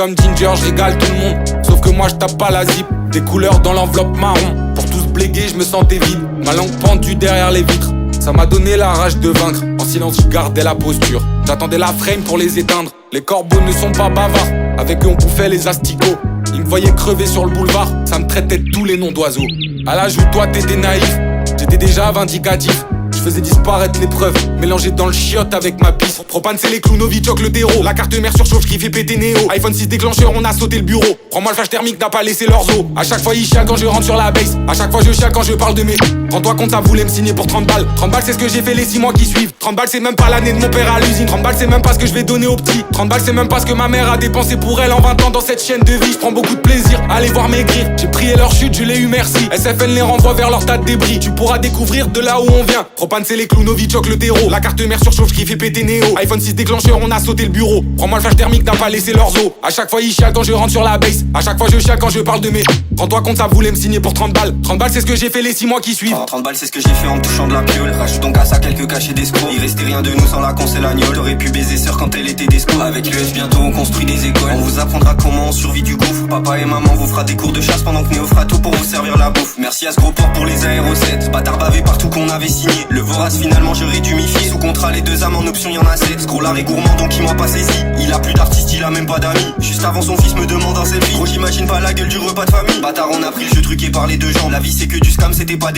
comme Ginger, je régale tout le monde. Sauf que moi je tape pas la zip. Des couleurs dans l'enveloppe marron. Pour tous bléguer, je me sentais vide. Ma langue pendue derrière les vitres. Ça m'a donné la rage de vaincre. En silence, je gardais la posture. J'attendais la frame pour les éteindre. Les corbeaux ne sont pas bavards. Avec eux, on bouffait les asticots. Ils me voyaient crever sur le boulevard. Ça me traitait de tous les noms d'oiseaux. À l'âge où toi, t'étais naïf, j'étais déjà vindicatif. Je faisais disparaître les preuves, mélangé dans le chiotte avec ma pisse. Propane c'est les clous, Novichok le terreau. La carte mère surchauffe qui fait péter Néo. iPhone 6 déclencheur, on a sauté le bureau. Prends-moi le flash thermique, n'a pas laissé leurs os. À chaque fois ils chialent quand je rentre sur la base. À chaque fois je chiale quand je parle de mes. Rends-toi compte, ça voulait me signer pour 30 balles. 30 balles c'est ce que j'ai fait les 6 mois qui suivent. 30 balles c'est même pas l'année de mon père à l'usine. 30 balles c'est même pas ce que je vais donner aux petits. 30 balles c'est même pas ce que ma mère a dépensé pour elle en 20 ans dans cette chaîne de vie. Je prends beaucoup de plaisir à les voir maigrir. J'ai prié leur chute, je l'ai eu merci. SFN les renvoie vers leur tas de débris. Tu pourras découvrir de là où on vient. Propane c'est les clous, Novichok le terreau. La carte mère surchauffe qui fait péter Néo. iPhone 6 déclencheur, on a sauté le bureau. Prends-moi le flash thermique, n'a pas laissé leurs os. À chaque fois ils chialent quand je rentre sur la base. À chaque fois je chiale quand je parle de mes. Rends-toi compte, ça voulait me signer pour 30 balles. 30 balles c'est ce que j'ai fait les 6 mois qui suivent. 30 balles c'est ce que j'ai fait en me touchant de la piole. Rajoute donc à ça quelques cachets d'escrocs. Il restait rien de nous sans la conce et l'agnole. T'aurais pu baiser sœur quand elle était disco. Avec l'US bientôt on construit des écoles. On vous apprendra comment on survit du gouffre. Papa et maman vous fera des cours de chasse pendant que Néo fera tout pour vous servir la bouffe. Merci à ce gros port pour les aérosets. Bâtard bavé partout qu'on avait signé. Le vorace finalement je réduis mi fils. Sous contrat les deux âmes en option y'en a 7. Scrollard est gourmand donc il m'a pas saisi. Il a plus d'artiste, il a même pas d'amis. Juste avant son fils me demande un selfie. Gros j'imagine pas la gueule du repas de famille. Bâtard on a pris le jeu truqué par les deux jambes. La vie c'est que du scam, c'était pas